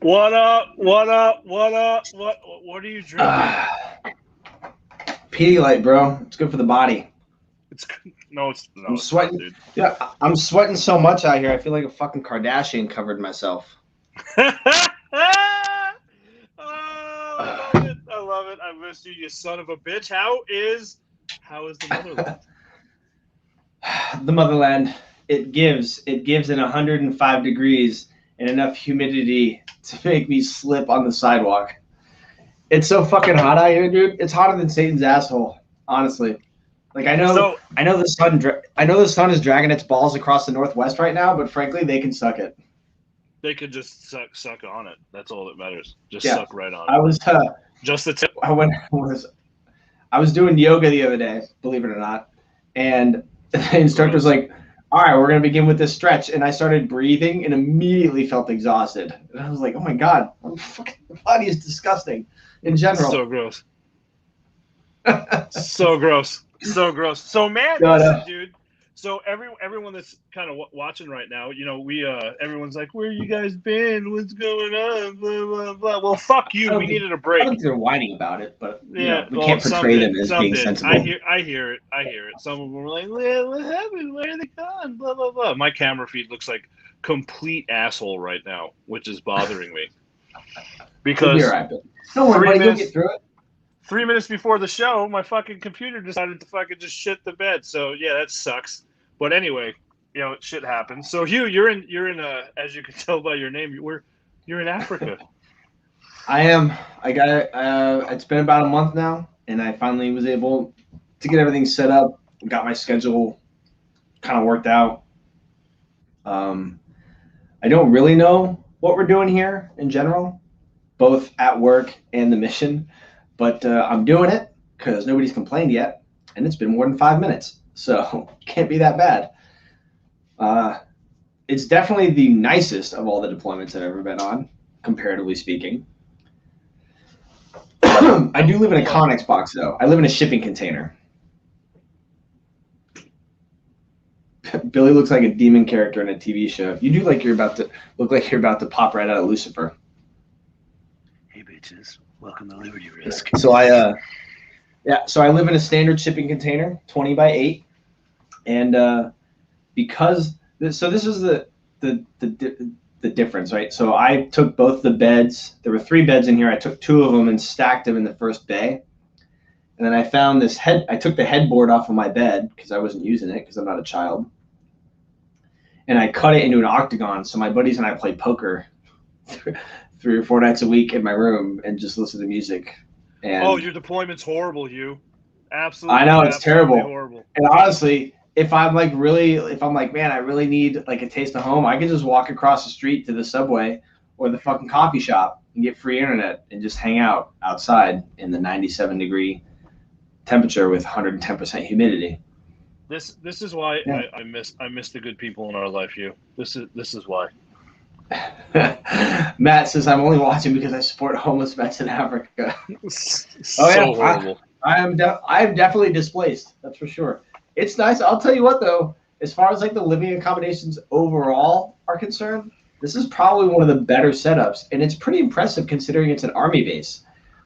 What up? What up? What up? What are you drinking? Pedialyte, bro. It's good for the body. It's no, it's I'm no, it's not, sweating. dude. Yeah, I'm sweating so much out here. I feel like a fucking Kardashian covered myself. Oh, I love it. I love it. I miss you, you son of a bitch. How is the motherland? The motherland. It gives in 105 degrees and enough humidity to make me slip on the sidewalk. It's so fucking hot out here, dude. It's hotter than Satan's asshole. Honestly, like So I know the sun is dragging its balls across the northwest right now, but frankly, they can suck it. they could just suck on it. That's all that matters. Just Yeah, suck right on it. I was Just the tip. I went I was doing yoga the other day, believe it or not, and the instructor's Gross. like, "All right, we're gonna begin with this stretch," and I started breathing and immediately felt exhausted. And I was like, "Oh my god, my body is disgusting in So general." gross. So gross. So gross. So man, God, listen, dude. So everyone that's kind of watching right now, we everyone's like, "Where you guys been? What's going on?" Blah blah blah. Well, fuck I you. don't We think needed a I break. don't think they're whining about it, but Yeah. we Well, can't some portray did. them as Some being did. I sensible. hear. I hear it. I hear it. Some of them were like, "What happened? Where are they gone?" Blah blah blah. My camera feed looks like complete asshole right now, which is bothering me You'll be all because right, but don't worry, three buddy. You'll get minutes through it. 3 minutes before the show, my fucking computer decided to fucking just shit the bed. So yeah, that sucks. But anyway, shit happens. So Hugh, you're in as you can tell by your name, you're in Africa. I am. I got it. It's been about a month now, and I finally was able to get everything set up. Got my schedule kind of worked out. Um, I don't really know what we're doing here in general, both at work and the mission, but I'm doing it because nobody's complained yet, and it's been more than 5 minutes, so can't be that bad. Uh, it's definitely the nicest of all the deployments I've ever been on, comparatively speaking. I Yep. do live in a Well, Connex box, though. I live in a shipping container. Billy looks like a demon character in a TV show. You do look like you're about to pop right out of Lucifer. hey bitches, welcome to Liberty Risk. So so I live in a standard shipping container, 20 by 8, and this is the difference, right? So I took both the beds. There were 3 beds in here. I took 2 of them and stacked them in the first bay. And then I found this head. I took the headboard off of my bed because I wasn't using it because I'm not a child. And I cut it into an octagon. So my buddies and I play poker 3 or 4 nights a week in my room and just listen to music. Oh, And your deployment's horrible, Hugh. I Absolutely, know it's absolutely terrible. horrible. And honestly, if I'm like, man, I really need like a taste of home, I can just walk across the street to the Subway or the fucking coffee shop and get free internet and just hang out outside in the 97-degree temperature with 110% humidity. This is why Yeah. I miss the good people in our life, Hugh. This is why. Matt says I'm only watching because I support homeless vets in Africa. So Oh yeah, horrible. I'm definitely displaced. That's for sure. It's nice. I'll tell you what though, as far as like the living accommodations overall are concerned, this is probably one of the better setups, and it's pretty impressive considering it's an army base.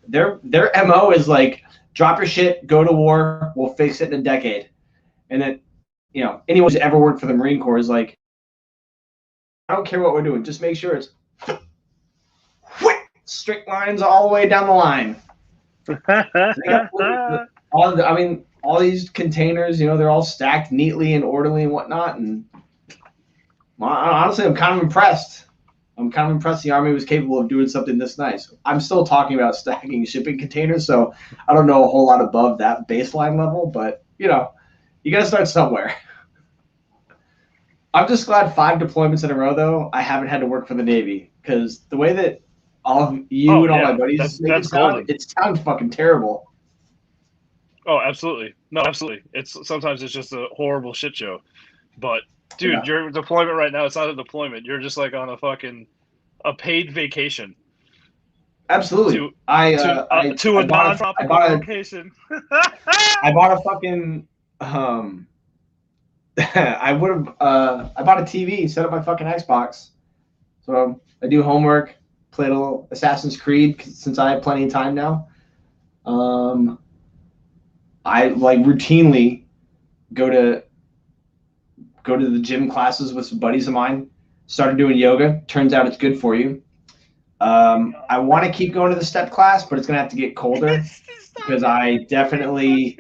Their MO is like drop your shit, go to war, we'll fix it in a decade. And then, anyone who's ever worked for the Marine Corps is like, I don't care what we're doing, just make sure it's strict lines all the way down the line. They got all these containers, they're all stacked neatly and orderly and whatnot. And honestly, I'm kind of impressed. I'm kind of impressed the Army was capable of doing something this nice. I'm still talking about stacking shipping containers, so I don't know a whole lot above that baseline level, but, you got to start somewhere. I'm just glad 5 deployments in a row, though, I haven't had to work for the Navy, because the way that all of you Oh and all my yeah, buddies that's make that's golden. it sounds fucking terrible. Oh, absolutely. No, absolutely. Sometimes it's just a horrible shit show. But dude, Yeah, your deployment right now, it's not a deployment. You're just like on a paid vacation absolutely. to to a non-tropical location. I bought a fucking I bought a TV, set up my fucking Xbox. So I do homework, Played a little Assassin's Creed since I have plenty of time now. I like routinely go to the gym classes with some buddies of mine. Started doing yoga. Turns out it's good for you. I want to keep going to the step class, but it's gonna have to get colder because I definitely.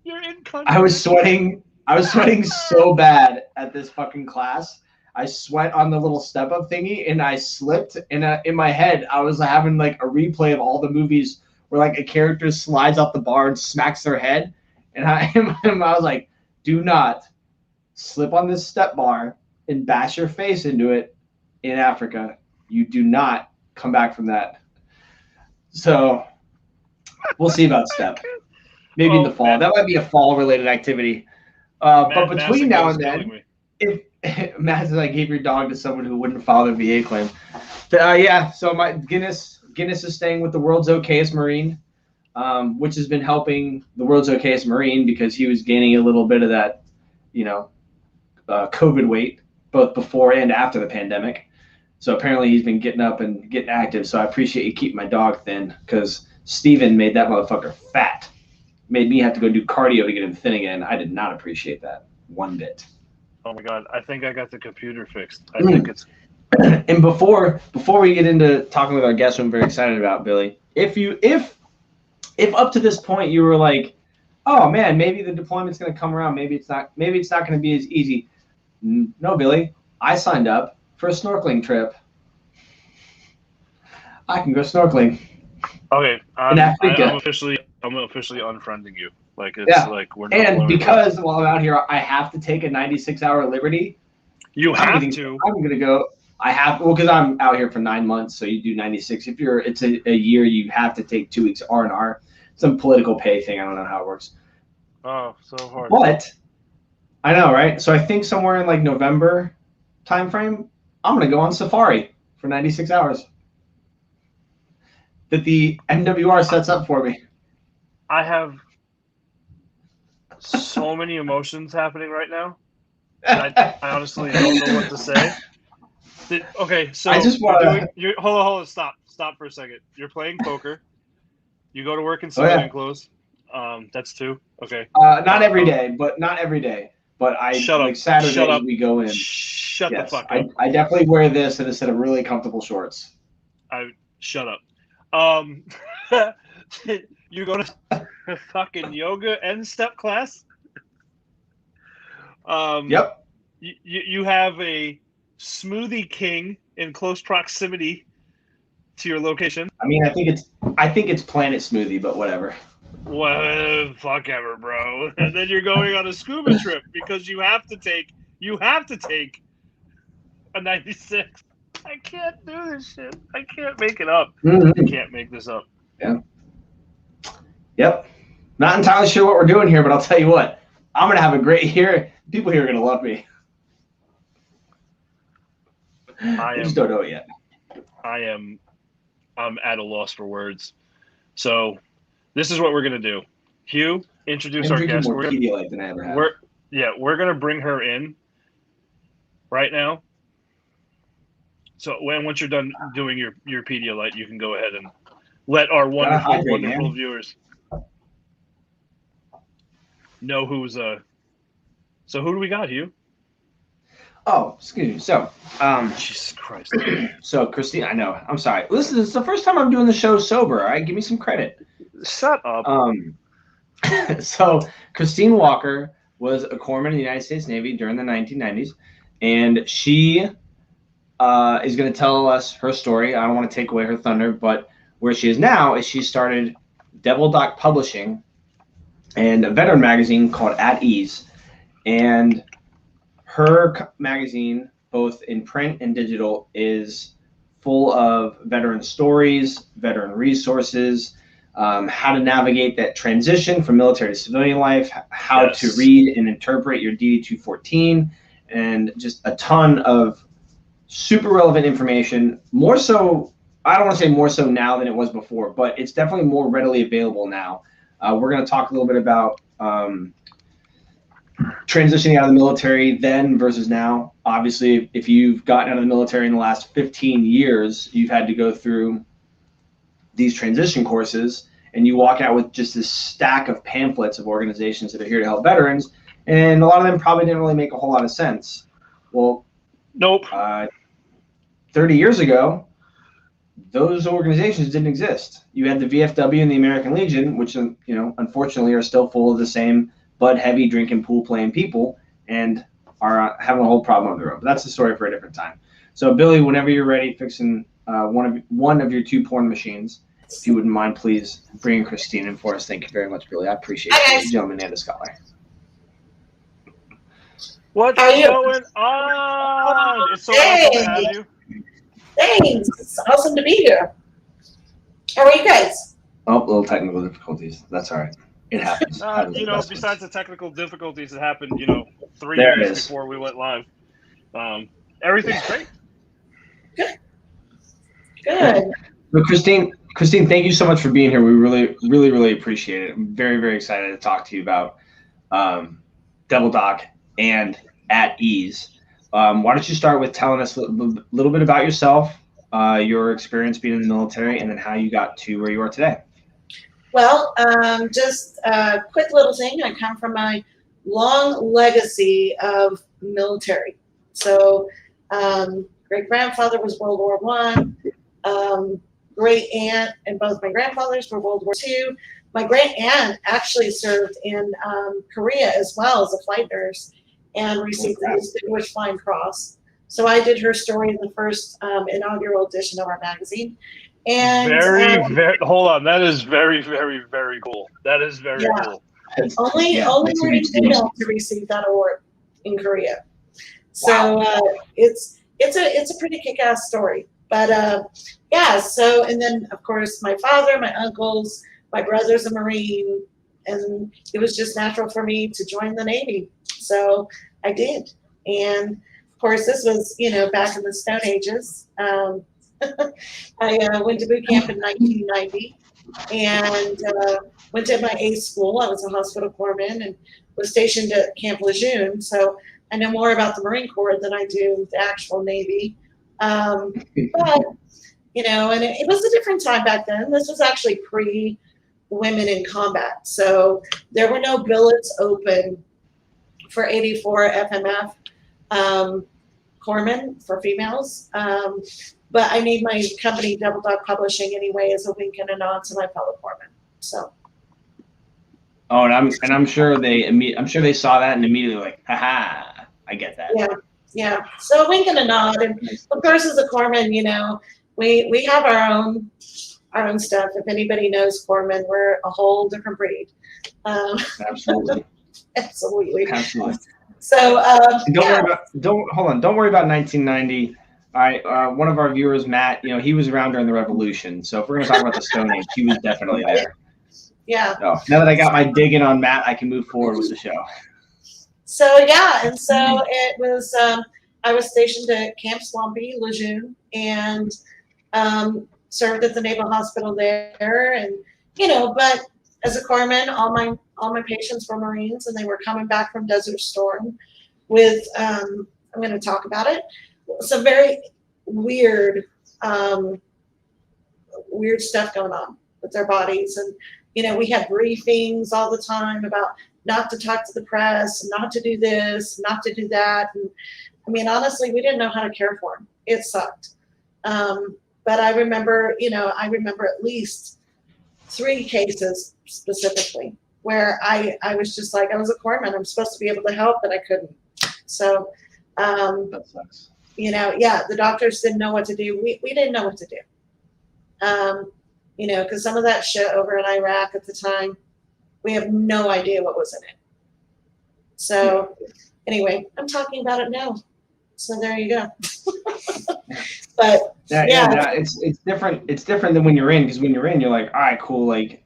You're in country. I was sweating so bad at this fucking class. I sweat on the little step up thingy, and I slipped. And in my head, I was having like a replay of all the movies where like a character slides off the bar and smacks their head. And I was like, do not slip on this step bar and bash your face into it in Africa. You do not come back from that. So we'll see about step. Maybe in the fall. That might be a fall-related activity. But between now and then, if Matt says I gave your dog to someone who wouldn't file their VA claim. Yeah, so my Guinness is staying with the world's okayest Marine, which has been helping the world's okayest Marine because he was gaining a little bit of that, COVID weight, both before and after the pandemic. So apparently he's been getting up and getting active. So I appreciate you keeping my dog thin because Steven made that motherfucker fat. Made me have to go do cardio to get him thin again. I did not appreciate that one bit. Oh my God, I think I got the computer fixed. I think it's. And before we get into talking with our guest, who I'm very excited about, Billy. If up to this point you were like, oh man, maybe the deployment's going to come around, maybe it's not going to be as easy. No, Billy, I signed up for a snorkeling trip. I can go snorkeling. Okay, I'm officially unfriending you. Like it's like we're not. And because while I'm out here, I have to take a 96-hour liberty. You have to. I'm gonna go. I have because I'm out here for 9 months, so you do 96. If it's a year, you have to take 2 weeks R&R. Some political pay thing. I don't know how it works. Oh, so hard. But I know, right? So I think somewhere in like November timeframe, I'm gonna go on safari for 96 hours. That the MWR sets up for me. I have so many emotions happening right now. I honestly don't know what to say. Okay, so I just want to. Hold on, stop for a second. You're playing poker. You go to work in civilian clothes. That's 2. Okay. Not every day. But shut up. Saturdays we go in. Shut the fuck up. I definitely wear this and a set of really comfortable shorts. Shut up. You go to fucking yoga and step class? Yep. You have a smoothie king in close proximity to your location. I mean, I think it's Planet Smoothie, but whatever. Well, fuck ever, bro. And then you're going on a scuba trip because you have to take a 96. I can't do this shit. I can't make it up. Mm-hmm. I can't make this up. Yeah. Yep. Not entirely sure what we're doing here, but I'll tell you what. I'm going to have a great year. People here are going to love me. I just don't know it yet. I'm at a loss for words. So this is what we're going to do. Hugh, introduce our guest. More Pedialyte than I ever have. We're going to bring her in right now. So once you're done doing your Pedialyte, you can go ahead and let our wonderful viewers know who's So who do we got, Hugh? Oh, excuse me. So, Jesus Christ. So Christine, I know. I'm sorry. Listen, this is the first time I'm doing the show sober. All right, give me some credit. Shut up. So Christine Walker was a corpsman in the United States Navy during the 1990s, and she is going to tell us her story. I don't want to take away her thunder, but where she is now is she started Devil Doc Publishing and a veteran magazine called At Ease. And her magazine, both in print and digital, is full of veteran stories, veteran resources, how to navigate that transition from military to civilian life, how to read and interpret your DD-214, and just a ton of super relevant information. More so, I don't want to say more so now than it was before, but it's definitely more readily available now. We're going to talk a little bit about transitioning out of the military then versus now. Obviously, if you've gotten out of the military in the last 15 years, you've had to go through these transition courses, and you walk out with just this stack of pamphlets of organizations that are here to help veterans, and a lot of them probably didn't really make a whole lot of sense. Well, nope. 30 years ago, those organizations didn't exist. You had the VFW and the American Legion, which, unfortunately are still full of the same bud heavy drinking pool playing people and are having a whole problem on their own. But that's a story for a different time. So Billy, whenever you're ready, fixing one of your 2 porn machines, if you wouldn't mind, please bring Christine in for us. Thank you very much, Billy. I appreciate you, gentlemen and a scholar. What's going on? It's so awesome to have you. Thanks. It's awesome to be here. How are you guys? Oh, little technical difficulties. That's all right. It happens. Besides the technical difficulties that happened, 3 years before we went live, everything's great. Good. But Christine, thank you so much for being here. We really, really, really appreciate it. I'm very, very excited to talk to you about Devil Doc and At Ease. Why don't you start with telling us a little bit about yourself, your experience being in the military, and then how you got to where you are today? Well, just a quick little thing. I come from my long legacy of military. So great-grandfather was World War I. Great aunt and both my grandfathers were World War II. My great aunt actually served in Korea as well as a flight nurse and received the Distinguished Flying Cross. So I did her story in the first inaugural edition of our magazine. And hold on, that is very, very, very cool. That is very cool. Only we're female to receive that award in Korea. So it's a pretty kick-ass story. But so, and then of course my father, my uncles, my brother's a Marine, and it was just natural for me to join the Navy. So I did. And of course this was, back in the Stone Ages. I went to boot camp in 1990 and went to my A school. I was a hospital corpsman and was stationed at Camp Lejeune. So I know more about the Marine Corps than I do the actual Navy. But, and it was a different time back then. This was actually pre-women in combat. So there were no billets open for 84 FMF corpsmen for females. But I named my company Devil Dog Publishing anyway as a wink and a nod to my fellow corpsmen. So. Oh, and I'm sure they saw that and immediately like, haha, I get that. Yeah. So a wink and a nod, and of course, as a corpsman, we have our own stuff. If anybody knows corpsmen, we're a whole different breed. Absolutely. Absolutely. So don't worry about 1990. All right, one of our viewers, Matt, he was around during the Revolution. So if we're going to talk about the Stone Age, he was definitely there. Yeah. So now that I got my digging on Matt, I can move forward with the show. So and so it was. I was stationed at Camp Swampy, Lejeune, and served at the Naval Hospital there. And but as a corpsman, all my patients were Marines, and they were coming back from Desert Storm with. I'm going to talk about it. Some very weird stuff going on with their bodies. And, we had briefings all the time about not to talk to the press, not to do this, not to do that. And I mean, honestly, we didn't know how to care for them. It sucked. But I remember at least 3 cases specifically where I was just like, I was a corpsman. I'm supposed to be able to help, but I couldn't. So, that sucks. The doctors didn't know what to do. We didn't know what to do. Because some of that shit over in Iraq at the time, we have no idea what was in it. So anyway, I'm talking about it now. So there you go. But it's different. It's different than when you're in, because when you're in, you're like, all right, cool. Like,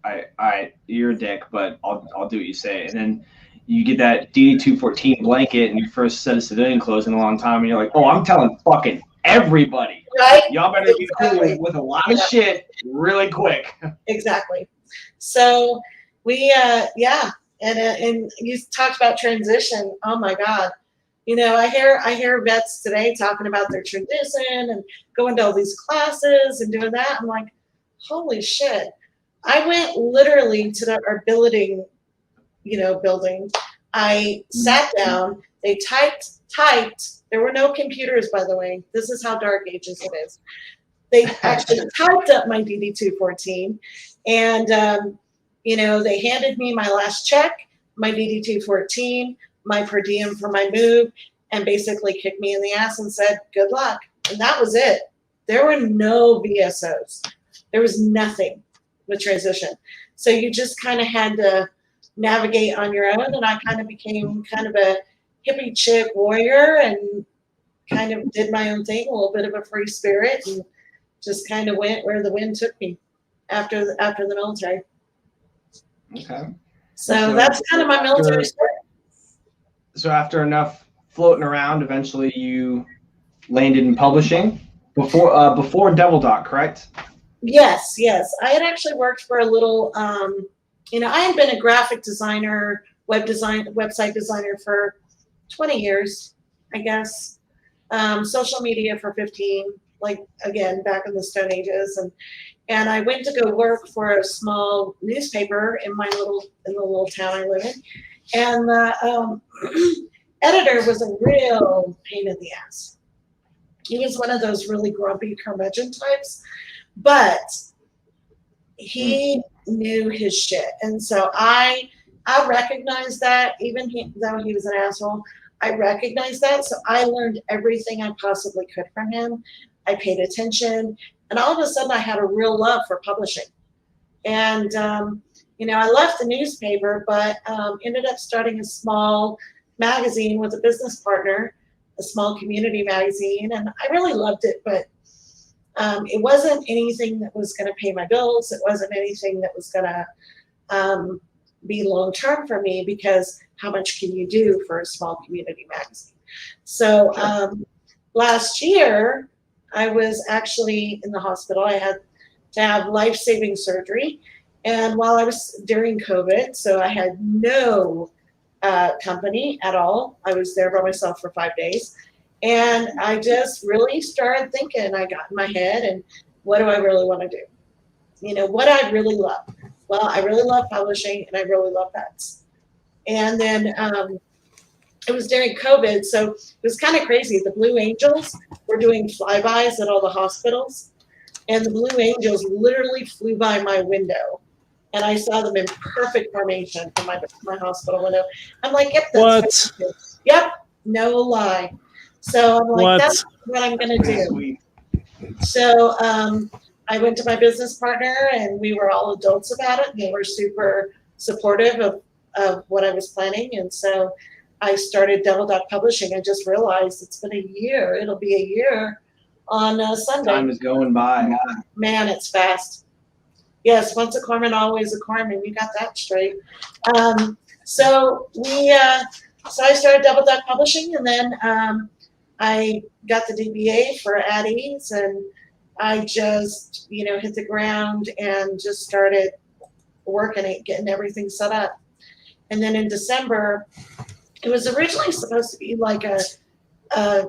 you're a dick, but I'll do what you say. And then you get that DD-214 blanket and your first set of civilian clothes in a long time, and you're like, oh, I'm telling fucking everybody. Right? Y'all better be cool with a lot of shit really quick. Exactly. So we, And you talked about transition. Oh my God. You know, I hear vets today talking about their transition and going to all these classes and doing that. I'm like, holy shit. I went literally to our building. I sat down, they typed. There were no computers, by the way. This is how dark ages it is. They actually typed up my DD-214, and they handed me my last check, my DD-214, my per diem for my move, and basically kicked me in the ass and said, good luck. And that was it. There were no VSOs. There was nothing with transition. So you just kind of had to navigate on your own, and I kind of became kind of a hippie chick warrior and kind of did my own thing, a little bit of a free spirit, and just kind of went where the wind took me after the military. Okay. So that's kind of my military story. So after enough floating around, eventually you landed in publishing before Devil Dot, correct? Yes. I had actually worked for a little, I had been a graphic designer, website designer for 20 years, I guess. Social media for 15, like, again, back in the Stone Ages. And I went to go work for a small newspaper in the little town I live in. And the editor was a real pain in the ass. He was one of those really grumpy curmudgeon types, but he knew his shit. And so I recognized that, even though he was an asshole, I recognized that. So I learned everything I possibly could from him. I paid attention. And all of a sudden, I had a real love for publishing. And, I left the newspaper, but ended up starting a small magazine with a business partner, a small community magazine. And I really loved it, but it wasn't anything that was going to pay my bills. It wasn't anything that was going to be long-term for me, because how much can you do for a small community magazine? So last year, I was actually in the hospital. I had to have life-saving surgery. And while I was during COVID, so I had no company at all. I was there by myself for 5 days. And I just really started thinking. I got in my head, and what do I really want to do? What I really love. Well, I really love publishing, and I really love pets. And then it was during COVID, so it was kind of crazy. The Blue Angels were doing flybys at all the hospitals, and the Blue Angels literally flew by my window, and I saw them in perfect formation from my hospital window. I'm like, yep, that's what? Yep, no lie. So I'm like, that's what I'm going to do. So I went to my business partner, and we were all adults about it, and they were super supportive of what I was planning. And so I started Devil Dog Publishing. I just realized it's been a year. It'll be a year on Sunday. Time is going by. Man, it's fast. Yes, once a corpsman, always a corpsman. You got that straight. So I started Devil Dog Publishing, and then I got the DBA for at ease, and I just, hit the ground and just started working it, getting everything set up. And then in December, it was originally supposed to be like a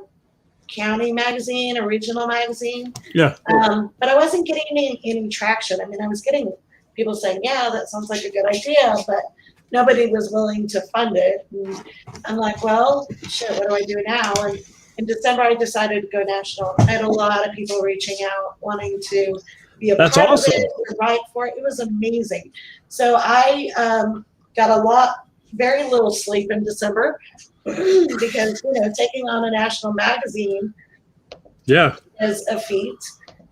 county magazine, a regional magazine. Yeah. But I wasn't getting any traction. I mean, I was getting people saying, yeah, that sounds like a good idea, but nobody was willing to fund it. And I'm like, well, shit, what do I do now? And in December, I decided to go national. I had a lot of people reaching out, wanting to be a part of it, to write for it. It was amazing. So I got very little sleep in December because, taking on a national magazine is a feat.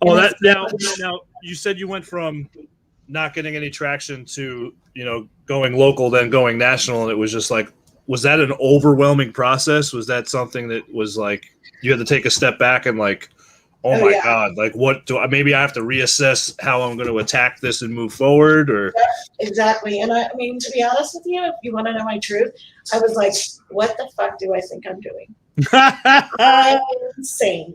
Oh, now you said you went from not getting any traction to, going local, then going national, and it was just like, was that an overwhelming process? Was that something that was like you had to take a step back and like, oh my God, like maybe I have to reassess how I'm going to attack this and move forward? Or exactly. And I mean, to be honest with you, if you want to know my truth, I was like, what the fuck do I think I'm doing? I'm insane,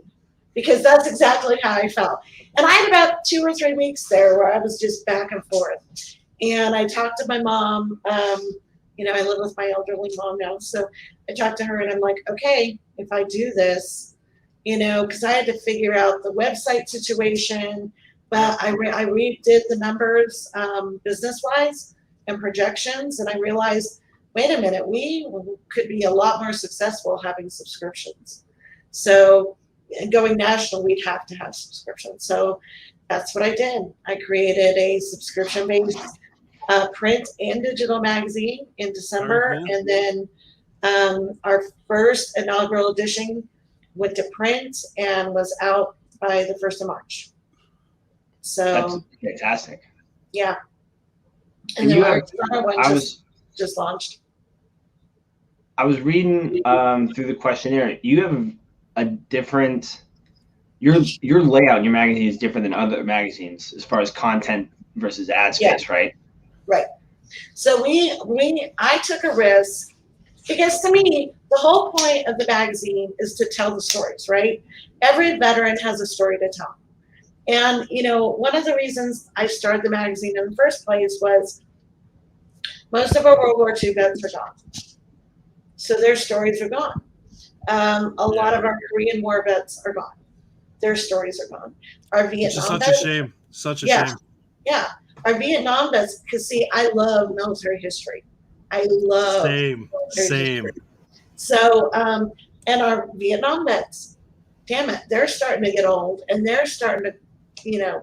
because that's exactly how I felt. And I had about 2 or 3 weeks there where I was just back and forth. And I talked to my mom I live with my elderly mom now. So I talked to her and I'm like, okay, if I do this, because I had to figure out the website situation, but I redid the numbers business-wise and projections, and I realized, wait a minute, we could be a lot more successful having subscriptions. So going national, we'd have to have subscriptions. So that's what I did. I created a subscription-based print and digital magazine in December, Very cool. and then our first inaugural edition went to print and was out by the 1st of March. So That's fantastic. yeah, And then you our have- summer one just launched. I was reading through the questionnaire. You have a different your layout in your magazine is different than other magazines as far as content versus ad space, right? Right. So I took a risk because to me, the whole point of the magazine is to tell the stories, right? Every veteran has a story to tell. And, one of the reasons I started the magazine in the first place was most of our World War II vets are gone. So their stories are gone. A lot of our Korean War vets are gone. Their stories are gone. Our Vietnam vets. Such a shame. Such a shame. Yeah. Our Vietnam vets, because see, I love military history. I love Same. history. So, and our Vietnam vets, damn it, they're starting to get old and they're starting to,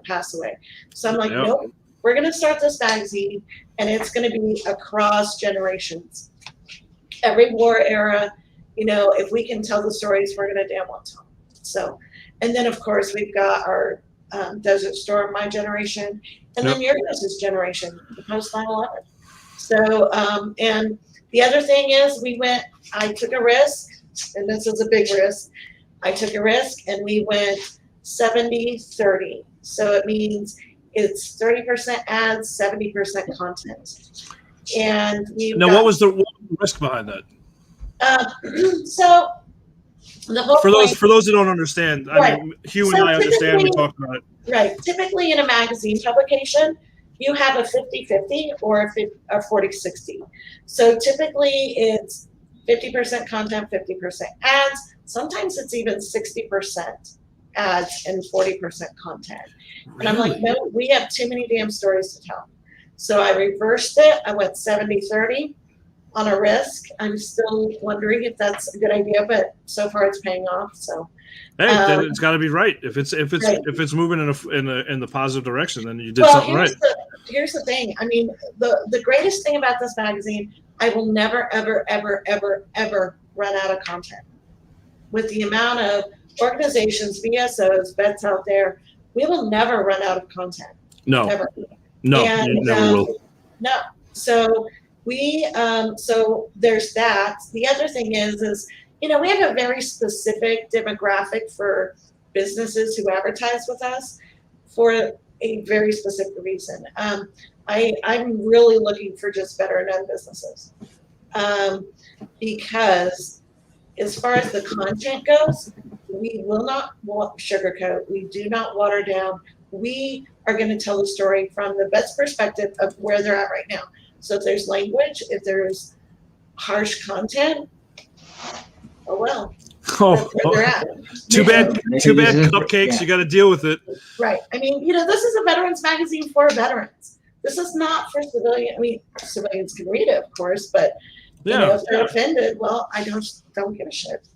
pass away. So I'm like, nope, we're going to start this magazine and it's going to be across generations. Every war era, if we can tell the stories, we're going to damn well tell them. So, and then of course we've got our Desert Storm, my generation, and then your guys' generation, the post 9/11. So, and the other thing is I took a risk, and this is a big risk. I took a risk and we went 70-30. So it means it's 30% ads, 70% content. And what was the risk behind that? So the whole for those who don't understand, I mean, Hugh and I understand. We talked about it. Right. Typically in a magazine publication, you have a 50-50 or a 40-60. So typically it's 50% content, 50% ads. Sometimes it's even 60% ads and 40% content. And I'm like, no, we have too many damn stories to tell. So I reversed it. I went 70-30 on a risk. I'm still wondering if that's a good idea, but so far it's paying off. So hey, then it's got to be right. If it's moving in the positive direction, then you did something right. Here's the thing. I mean, the greatest thing about this magazine, I will never, ever, ever, ever, ever run out of content. With the amount of organizations, VSOs, vets out there, we will never run out of content. No. Never. No, and, you never will. No. So so there's that. The other thing is, we have a very specific demographic for businesses who advertise with us for a very specific reason. I'm really looking for just veteran-owned businesses because as far as the content goes, we will not sugarcoat. We do not water down. We are going to tell the story from the vet's perspective of where they're at right now. So if there's language, if there's harsh content, oh well. They're at. Too bad cupcakes. You got to deal with it. Right. I mean, this is a veterans magazine for veterans. This is not for civilians. I mean, civilians can read it, of course, but if they're offended, well, I don't give a shit.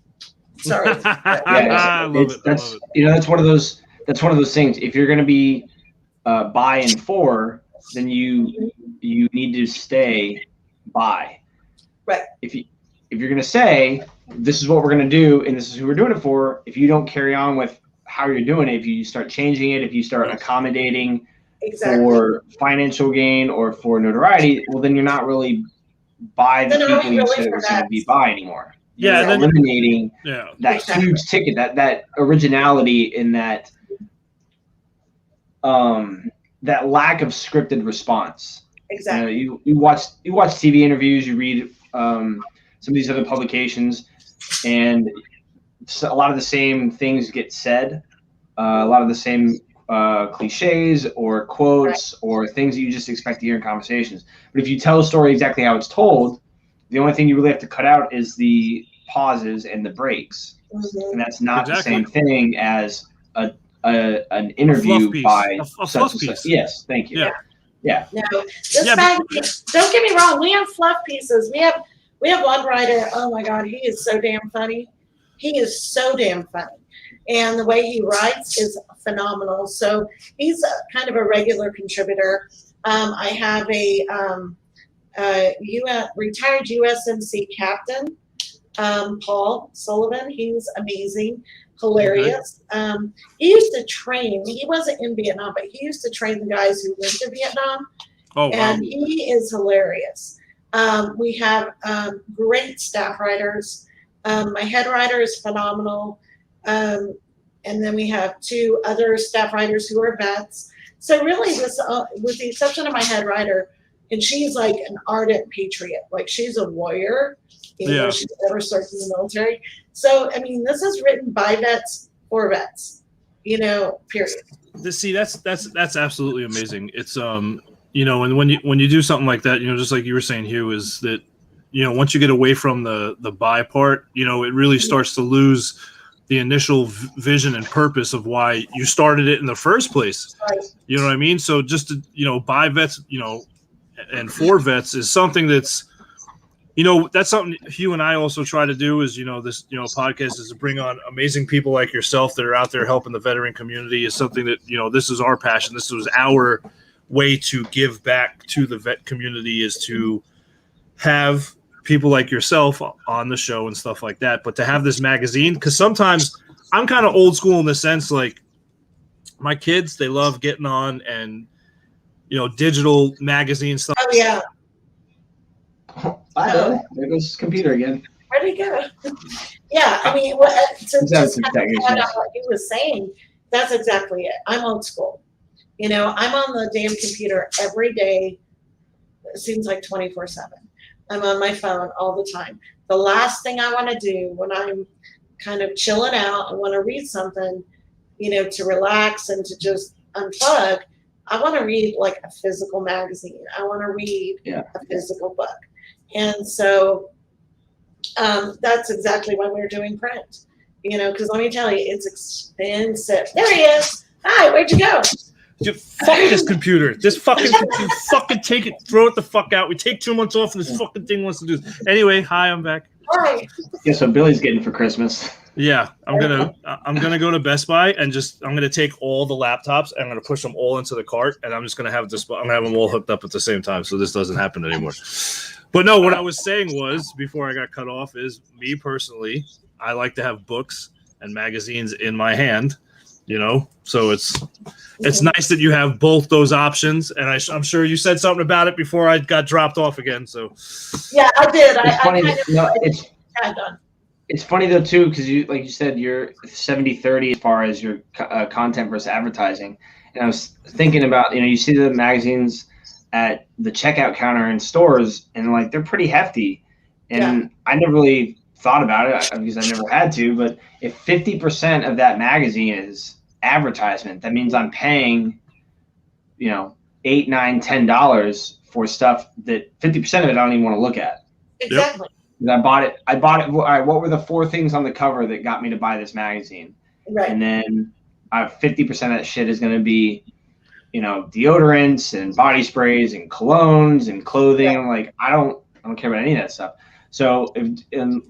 Sorry. I love it. That's one of those. That's one of those things. If you're going to be buy and for, then you need to stay buy. Right. If you're going to say this is what we're going to do and this is who we're doing it for, if you don't carry on with how you're doing it, if you start changing it, if you start accommodating for financial gain or for notoriety, well, then you're not really by the people you said it was going to be by anymore. Yeah, you're eliminating that huge ticket, that originality in that that lack of scripted response. Exactly. You watch TV interviews, you read some of these other publications, and a lot of the same things get said, a lot of the same cliches or quotes or things that you just expect to hear in conversations. But if you tell a story exactly how it's told, the only thing you really have to cut out is the pauses and the breaks, and that's not the same thing as an interview by a fluff piece. Yes, thank you. Yeah. No, magazine, don't get me wrong. We have fluff pieces. We have one writer. Oh my God, he is so damn funny. He is so damn funny, and the way he writes is phenomenal. So he's kind of a regular contributor. I have a retired USMC captain, Paul Sullivan. He's amazing. Hilarious. He used to train. He wasn't in Vietnam, but he used to train the guys who went to Vietnam. Oh, wow. And he is hilarious. We have great staff writers. My head writer is phenomenal. And then we have 2 other staff writers who are vets. So really, this, with the exception of my head writer, and she's like an ardent patriot. Like, she's a warrior. Even though she's never served in the military. So, I mean, this is written by vets for vets, period. That's absolutely amazing. It's, and when you do something like that, just like you were saying, Hugh, is that, once you get away from the buy part, it really starts to lose the initial vision and purpose of why you started it in the first place. Right. You know what I mean? So just to, buy vets, and for vets is something that's, that's something Hugh and I also try to do is, this, podcast is to bring on amazing people like yourself that are out there helping the veteran community is something that, this is our passion. This was our way to give back to the vet community is to have people like yourself on the show and stuff like that. But to have this magazine, because sometimes I'm kind of old school in the sense, like my kids, they love getting on and, digital magazine stuff. Oh, yeah. There goes his computer again. Where'd he go? Yeah, I mean, to just what he was saying, that's exactly it. I'm old school. I'm on the damn computer every day. It seems like 24/7. I'm on my phone all the time. The last thing I want to do when I'm kind of chilling out and want to read something, to relax and to just unplug, I want to read like a physical magazine. I want to read a physical book. And so that's exactly why we're doing print, because let me tell you, it's expensive. There he is. Hi, where'd you go? Fuck this computer. This fucking computer. Fucking take it. Throw it the fuck out. We take 2 months off and this fucking thing wants to do this. Anyway, hi, I'm back. Hi. Guess what Billy's getting for Christmas? Yeah, I'm gonna go to Best Buy and I'm gonna take all the laptops and I'm gonna push them all into the cart and I'm just gonna have this. I'm gonna have them all hooked up at the same time, so this doesn't happen anymore. But no, what I was saying was before I got cut off is me personally, I like to have books and magazines in my hand, So it's nice that you have both those options, and I'm sure you said something about it before I got dropped off again. So yeah, I did. It's funny though too, because like you said, you're 70-30 as far as your content versus advertising. And I was thinking about, you see the magazines at the checkout counter in stores, and like they're pretty hefty. And I never really thought about it because I never had to. But if 50% of that magazine is advertisement, that means I'm paying, $8, $9, $10 for stuff that 50% of it I don't even want to look at. Exactly. I bought it. All right, what were the 4 things on the cover that got me to buy this magazine? Right. And then 50% of that shit is going to be, deodorants and body sprays and colognes and clothing. Right. Like I don't care about any of that stuff. So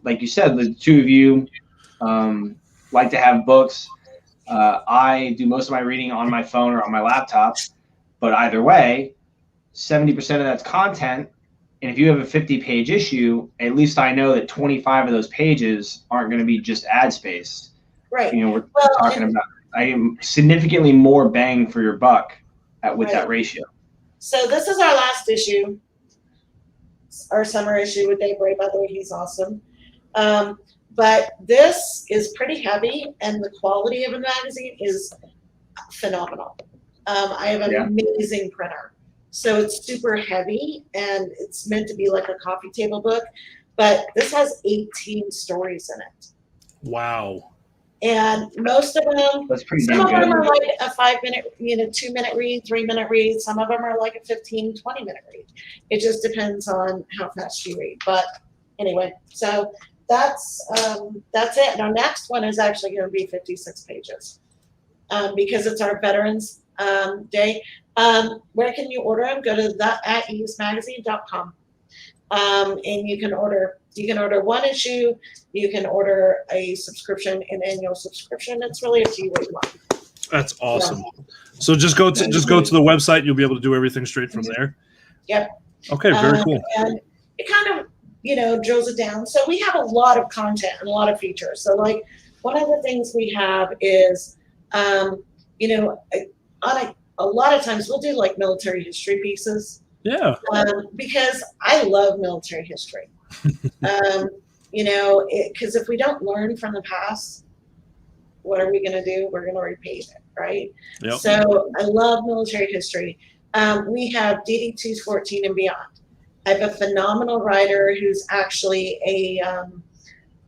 like you said, the 2 of you like to have books. I do most of my reading on my phone or on my laptop. But either way, 70% of that's content. And if you have a 50-page issue, at least I know that 25 of those pages aren't going to be just ad space. Right. We're talking about I am significantly more bang for your buck with that ratio. So this is our last issue, our summer issue with Dave Bray. By the way, he's awesome. But this is pretty heavy, and the quality of the magazine is phenomenal. I have an amazing printer. So it's super heavy, and it's meant to be like a coffee table book. But this has 18 stories in it. Wow. And most of them, some of them are like a 5-minute, 2-minute read, 3-minute read. Some of them are like a 15, 20-minute read. It just depends on how fast you read. But anyway, so that's it. And our next one is actually going to be 56 pages because it's our Veterans Day. Where can you order them? Go to the@usmagazine.com. And you can order one issue, you can order a subscription, an annual subscription. It's really up to you what you want. That's awesome. So just go to the website. You'll be able to do everything straight from there. Yep. Okay, very cool. And it kind of, drills it down. So we have a lot of content and a lot of features. So like one of the things we have is, a lot of times we'll do like military history pieces. Yeah. Because I love military history. Because if we don't learn from the past, what are we going to do? We're going to repeat it, right? Yep. So I love military history. We have DD-214 and beyond. I have a phenomenal writer who's actually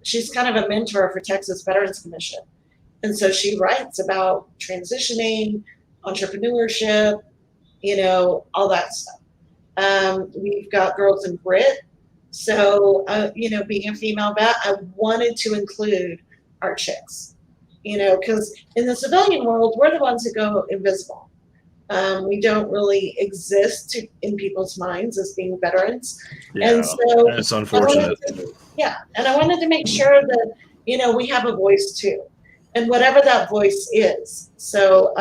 she's kind of a mentor for Texas Veterans Commission. And so she writes about transitioning, entrepreneurship, all that stuff. We've got Girls in Grit. So, being a female vet, I wanted to include our chicks, because in the civilian world, we're the ones who go invisible. We don't really exist in people's minds as being veterans. Yeah, and so it's unfortunate. And I wanted to make sure that, we have a voice too, and whatever that voice is. So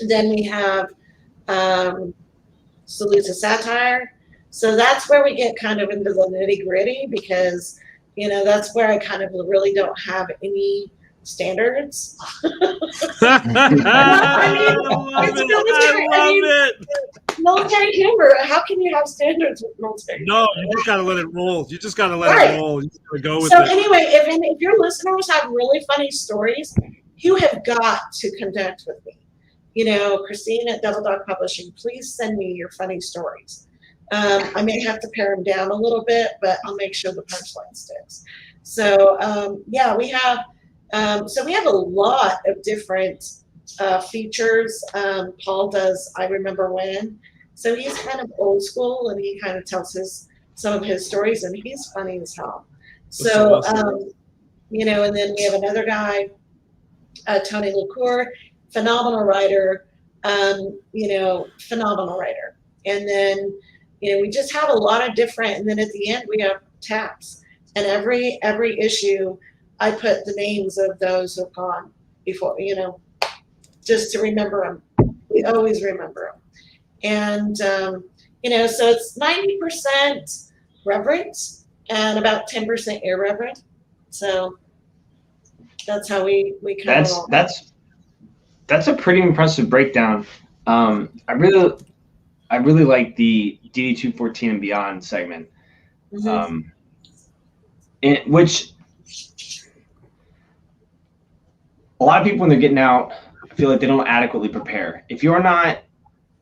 then we have Salute to Satire. So that's where we get kind of into the nitty gritty because, that's where I kind of really don't have any standards. I love it. Military humor. How can you have standards with military humor? No, you just got to let it roll. You just got to let it roll. You just got to go with it. So anyway, if your listeners have really funny stories, you have got to connect with me. Christine at Double Dog Publishing, please send me your funny stories. I may have to pare them down a little bit, but I'll make sure the punchline sticks. So we have a lot of different features. Paul does I Remember When. So he's kind of old school and he kind of tells some of his stories and he's funny as hell. So, awesome. And then we have another guy, Tony LaCour, phenomenal writer, phenomenal writer. And then, we just have a lot of different, and then at the end we have taps. And every issue, I put the names of those who've gone before, just to remember them. We always remember them. And, so it's 90% reverent and about 10% irreverent. So that's how we kind of. That's a pretty impressive breakdown. I really like the DD-214 and beyond segment, which a lot of people when they're getting out, I feel like they don't adequately prepare. If you're not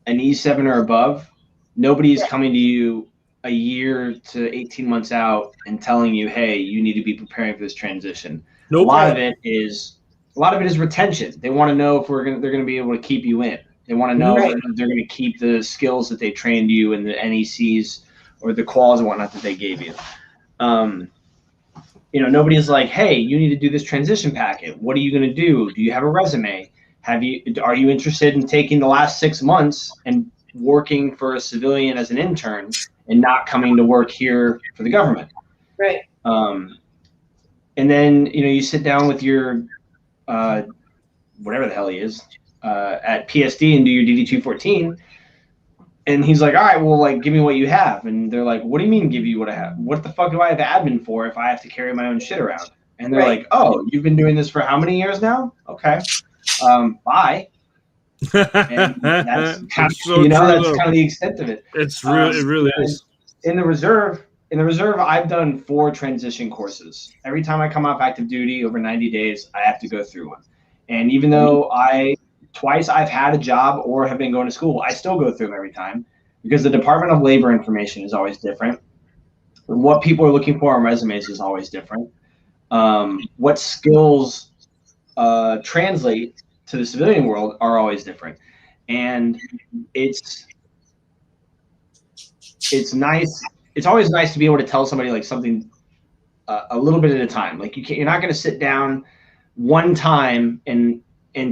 an E7 or above, nobody's coming to you a year to 18 months out and telling you, hey, you need to be preparing for this transition. Nope. A lot of it is retention. They want to know if they're going to be able to keep you in. They want to know if they're going to keep the skills that they trained you in the NECs or the quals and whatnot that they gave you. Nobody's like, hey, you need to do this transition packet. What are you going to do? Do you have a resume? Are you interested in taking the last 6 months and working for a civilian as an intern and not coming to work here for the government? Right. And then, you sit down with your whatever the hell he is at PSD and do your DD-214. And he's like, all right, well, give me what you have. And they're like, what do you mean give you what I have? What the fuck do I have admin for if I have to carry my own shit around? And they're like, oh, you've been doing this for how many years now? Okay. Bye. And that's kind of, that's kind of the extent of it. It's real. It really is. In the reserve, I've done 4 transition courses. Every time I come off active duty over 90 days, I have to go through one. And even though twice I've had a job or have been going to school, I still go through them every time because the Department of Labor information is always different. What people are looking for on resumes is always different. What skills translate to the civilian world are always different. And it's nice it's always nice to be able to tell somebody like something a little bit at a time. Like you're not going to sit down one time and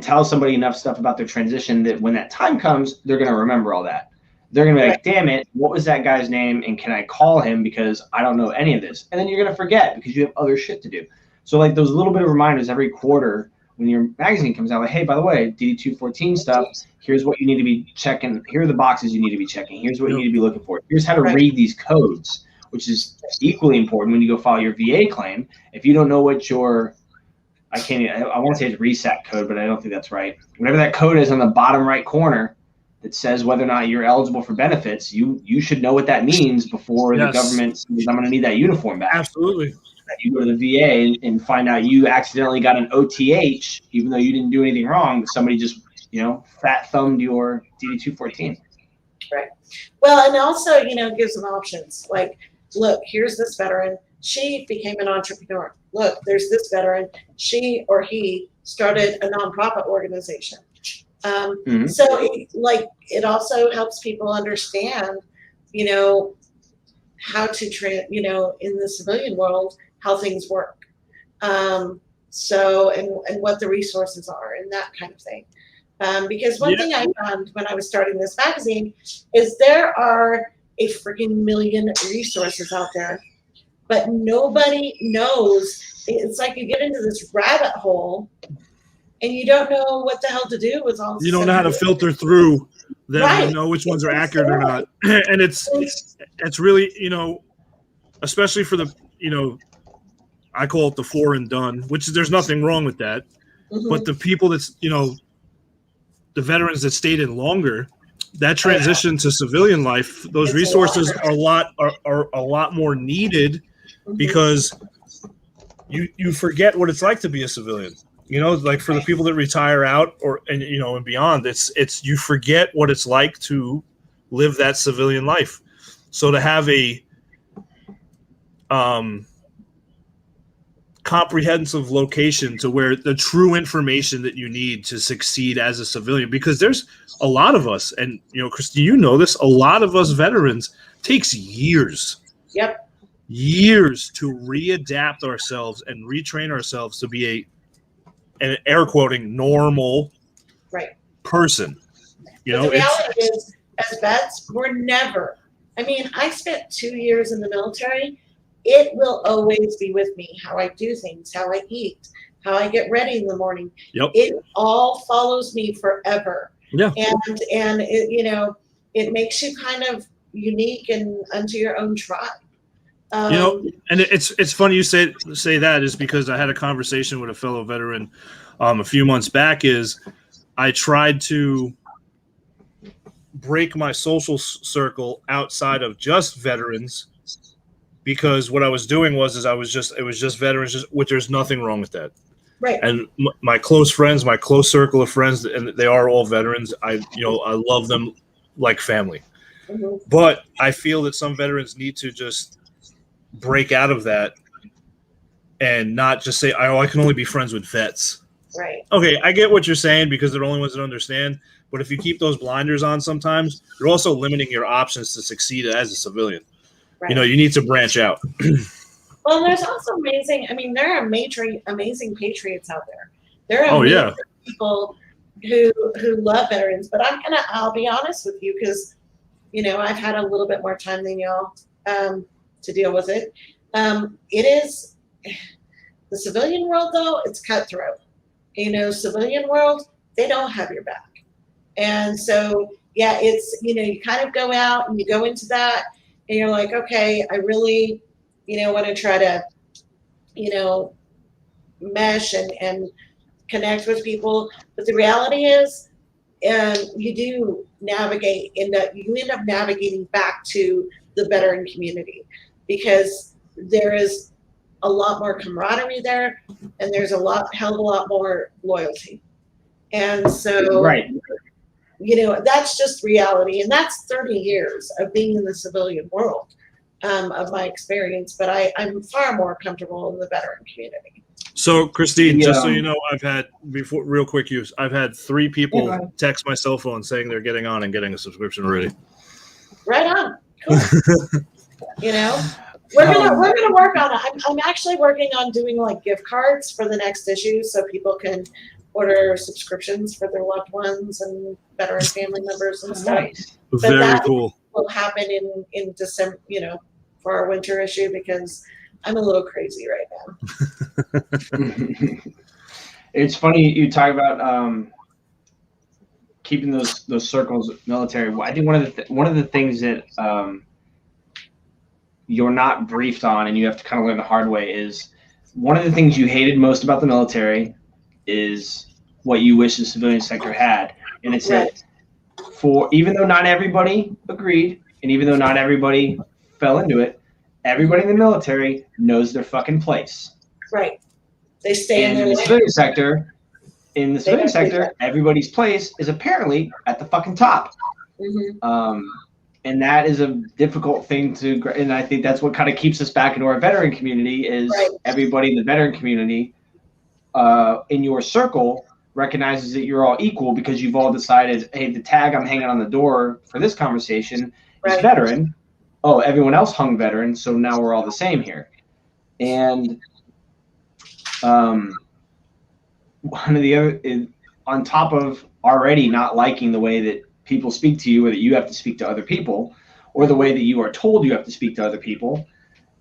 tell somebody enough stuff about their transition that when that time comes, they're going to remember all that. They're going to be like, damn it, what was that guy's name? And can I call him because I don't know any of this? And then you're going to forget because you have other shit to do. So like those little bit of reminders every quarter when your magazine comes out, like, hey, by the way, DD214 stuff, here's what you need to be checking. Here are the boxes you need to be checking. Here's what you need to be looking for. Here's how to read these codes, which is equally important when you go file your VA claim. If you don't know what your, I want to say it's reset code, but I don't think that's right. Whatever that code is on the bottom right corner that says whether or not you're eligible for benefits, you should know what that means before the government says, I'm going to need that uniform back. Absolutely. You go to the VA and find out you accidentally got an OTH, even though you didn't do anything wrong, but somebody just, fat thumbed your DD214. Right. Well, and also, gives them options. Like, look, here's this veteran. She became an entrepreneur. Look, there's this veteran. She or he started a nonprofit organization. So, it also helps people understand, how to in the civilian world, how things work. And what the resources are and that kind of thing. Because one thing I found when I was starting this magazine is there are a freaking million resources out there, but nobody knows. It's like you get into this rabbit hole and you don't know what the hell to do with all this. You don't know how to filter through them and know which ones are accurate or not. And it's really, especially for the, I call it the four and done, which there's nothing wrong with that. Mm-hmm. But the people that's, the veterans that stayed in longer, that transition to civilian life, those resources are a lot more needed because you forget what it's like to be a civilian. Like for the people that retire out and beyond, it's you forget what it's like to live that civilian life. So to have a comprehensive location to where the true information that you need to succeed as a civilian, because there's a lot of us, and Christine, this, a lot of us veterans takes years. Yep. Years to readapt ourselves and retrain ourselves to be an air quoting normal person. The reality is, as vets, we're never. I spent 2 years in the military. It will always be with me, how I do things, how I eat, how I get ready in the morning. Yep. It all follows me forever. Yeah. And it, it makes you kind of unique and unto your own tribe. And it's funny you say that is because I had a conversation with a fellow veteran a few months back. Is I tried to break my social circle outside of just veterans, because what I was doing was it was just veterans, which there's nothing wrong with that. Right. And my close friends, my close circle of friends, and they are all veterans. I love them like family. Mm-hmm. But I feel that some veterans need to just break out of that and not just say, I can only be friends with vets. Right. Okay, I get what you're saying because they're the only ones that understand. But if you keep those blinders on sometimes, you're also limiting your options to succeed as a civilian. Right. You need to branch out. Well, there's also amazing. there are amazing patriots out there. There are amazing people who love veterans. But I'll be honest with you because, I've had a little bit more time than y'all to deal with it. It is the civilian world, though. It's cutthroat. Civilian world, they don't have your back. And so, it's, you kind of go out and you go into that. And you're like, okay, I really, want to try to, mesh and connect with people. But the reality is, you do navigate you end up navigating back to the veteran community because there is a lot more camaraderie there, and there's hell of a lot more loyalty. And so, that's just reality. And that's 30 years of being in the civilian world of my experience. But I'm far more comfortable in the veteran community. So, Christine, just so you know, I've had 3 people text my cell phone saying they're getting on and getting a subscription already. Right on. Cool. You know, we're gonna work on it. I'm actually working on doing like gift cards for the next issue, so people can order subscriptions for their loved ones and veteran family members and stuff. Nice. But Very that cool. will happen in December, for our winter issue, because I'm a little crazy right now. It's funny you talk about keeping those circles military. I think one of the things that you're not briefed on, and you have to kind of learn the hard way, is one of the things you hated most about the military is what you wish the civilian sector had. And it's that for, even though not everybody agreed, and even though not everybody fell into it, everybody in the military knows their fucking place. Right. They stay in And their in the lane. civilian sector, everybody's place is apparently at the fucking top. Mm-hmm. And that is a difficult thing and I think that's what kind of keeps us back into our veteran community is everybody in the veteran community in your circle recognizes that you're all equal because you've all decided, hey, the tag I'm hanging on the door for this conversation is veteran. Oh, everyone else hung veteran, so now we're all the same here. And one of the other is, on top of already not liking the way that people speak to you or that you have to speak to other people or the way that you are told you have to speak to other people,